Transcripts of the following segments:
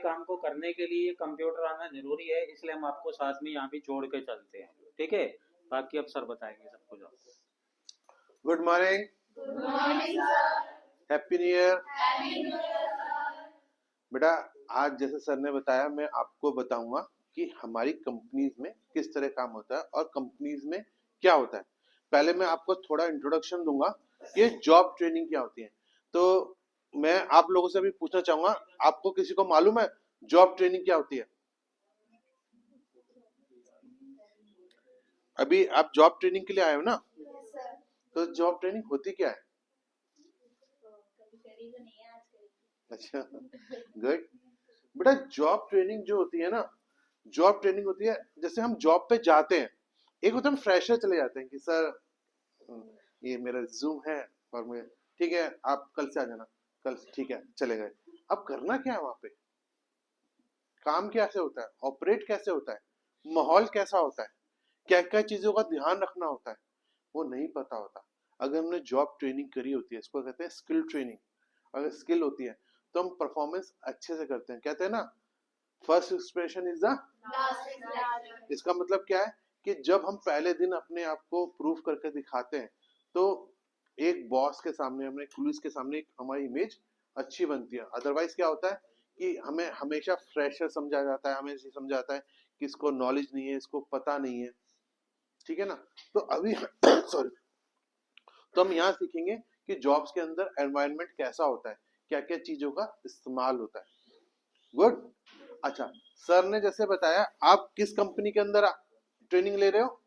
काम को करने के लिए कंप्यूटर आना जरूरी है, इसलिए हम आपको साथ में यहाँ भी जोड़ के चलते हैं। ठीक है, बाकी अब सर बताएंगे सब कुछ आपको। Good morning. Good morning sir. Happy new year. Happy new year sir. बेटा आज जैसे सर ने बताया मैं आपको बताऊंगा कि हमारी कंपनीज में किस तरह काम होता है और कंपनीज में क्या होता है। पहले मैं आपको थोड़ा इंट्रोडक्शन दूंगा कि जॉब ट्रेनिंग क्या होती है। तो मैं आप लोगों से भी पूछना चाहूंगा, आपको किसी को मालूम है जॉब ट्रेनिंग क्या होती है? अभी आप जॉब ट्रेनिंग के लिए आए हो ना, तो जॉब ट्रेनिंग होती क्या है? अच्छा, गुड। बेटा जॉब ट्रेनिंग जो होती है ना, जॉब ट्रेनिंग होती है जैसे हम जॉब पे जाते हैं। एक होता है हम फ्रेशर चले जाते हैं कि सर ये मेरा रिज्यूम है और मैं ठीक है आप कल से आ जाना, कल ठीक है चले गए। अब करना क्या है वहां पे, काम कैसे होता है, ऑपरेट कैसे होता है, माहौल कैसा होता है, क्या क्या चीजों का ध्यान रखना होता है, वो नहीं पता होता। अगर हमने जॉब ट्रेनिंग करी होती है, इसको कहते हैं स्किल ट्रेनिंग। अगर स्किल होती है तो हम परफॉर्मेंस अच्छे से करते हैं। कहते हैं ना फर्स्ट एक्सप्रेशन इज द, इसका मतलब क्या है कि जब हम पहले दिन अपने आप को प्रूव करके दिखाते हैं तो एक बॉस के सामने, हमें पुलिस के सामने एक हमारी इमेज अच्छी बनती है। अदरवाइज क्या होता है कि हमें हमेशा फ्रेशर समझा जाता है, हमें ये समझा जाता है कि इसको नॉलेज नहीं है, इसको पता नहीं है। ठीक है ना, तो अभी सॉरी, तो हम यहाँ सीखेंगे कि जॉब्स के अंदर एनवायरनमेंट कैसा होता है, क्या क्या चीजों का इस्तेमाल होता है। गुड। अच्छा, सर ने जैसे बताया आप किस कंपनी के अंदर ट्रेनिंग ले रहे हो?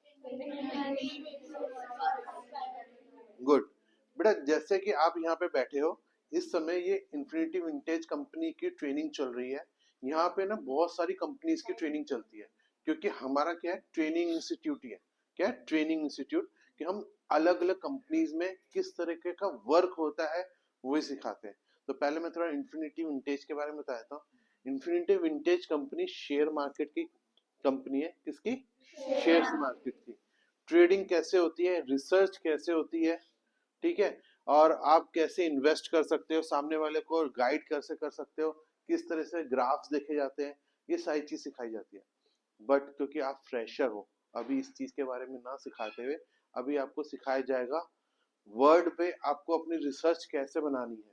गुड। बेटा जैसे कि आप यहाँ पे बैठे हो, इस समय ये इन्फिनिटी विंटेज कंपनी की ट्रेनिंग चल रही है। यहाँ पे ना बहुत सारी कंपनीज की ट्रेनिंग चलती है, क्योंकि हमारा क्या है, ट्रेनिंग इंस्टीट्यूट ही है। क्या है? Training institute. कि हम अलग अलग कंपनीज में किस तरीके का वर्क होता है वही सिखाते हैं। तो पहले मैं थोड़ा इन्फिनिटी विंटेज के बारे में बताया था। Infinity vintage company share market की कंपनी है। किसकी? शेयर मार्केट की। ट्रेडिंग कैसे होती है, रिसर्च कैसे होती है, ठीक है, और आप कैसे इन्वेस्ट कर सकते हो, सामने वाले को गाइड कैसे कर सकते हो, किस तरह से ग्राफ्स देखे जाते हैं, ये सारी चीज सिखाई जाती है। बट क्योंकि आप फ्रेशर हो, अभी इस चीज के बारे में ना सिखाते हुए अभी आपको सिखाया जाएगा वर्ड पे आपको अपनी रिसर्च कैसे बनानी है,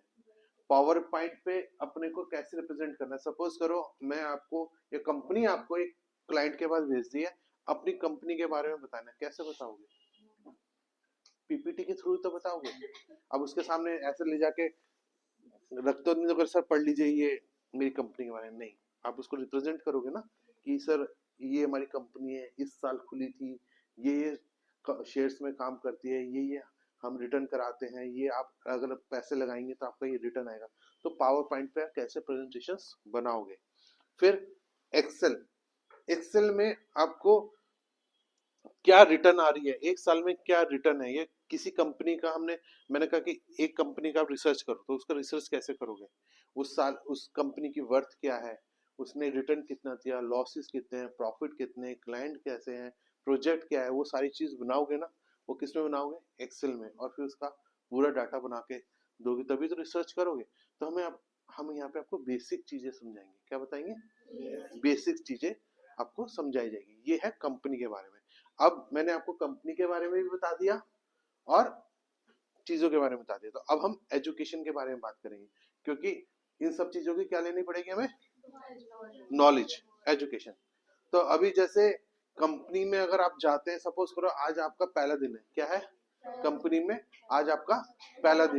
पावर पॉइंट पे अपने को कैसे रिप्रेजेंट करना है। सपोज करो मैं आपको, ये कंपनी आपको एक क्लाइंट के पास भेज दी है, अपनी कंपनी के बारे में बताना है, कैसे बताओगे? पीपीटी के थ्रू तो बताओगे। अब उसके सामने ऐसे ले जाके रख तो नहीं दोगे, सर पढ़ लीजिए ये मेरी कंपनी के बारे में, नहीं। आप उसको रिप्रेजेंट करोगे ना कि सर ये हमारी कंपनी है, इस साल खुली थी, ये शेयर्स में काम करती है, ये हम रिटर्न कराते हैं, ये आप अगर पैसे लगाएंगे तो आपका ये रिटर्न आएगा। तो पावर पॉइंट पे कैसे प्रेजेंटेशंस बनाओगे। फिर एक्सेल, एक्सेल में आपको क्या रिटर्न आ रही है, एक साल में क्या रिटर्न है, ये किसी कंपनी का हमने, मैंने कहा कि एक कंपनी का आप रिसर्च करो, तो उसका रिसर्च कैसे करोगे, उस साल उस कंपनी की वर्थ क्या है, उसने रिटर्न कितना दिया, लॉसेस कितने हैं, प्रॉफिट कितने, क्लाइंट कैसे हैं, प्रोजेक्ट क्या है, वो सारी चीज बनाओगे ना, वो किस में बनाओगे? एक्सेल में। और फिर उसका पूरा डाटा बना के दोगे, तभी तो रिसर्च करोगे। तो हम यहाँ पे आपको बेसिक चीजें समझाएंगे। क्या बताएंगे? बेसिक चीजें आपको समझाई जाएगी। ये है कंपनी के बारे में। अब मैंने आपको कंपनी के बारे में भी बता दिया और चीजों के बारे में बता दिया, तो अब हम एजुकेशन के बारे में बात करेंगे, क्योंकि इन सब चीजों की क्या लेनी पड़ेगी हमें? Knowledge, education. तो अभी जैसे कंपनी में अगर आप जाते हैं, सपोज करो आज आपका पहला दिन है, क्या है कंपनी में, आज आपका पहला दिन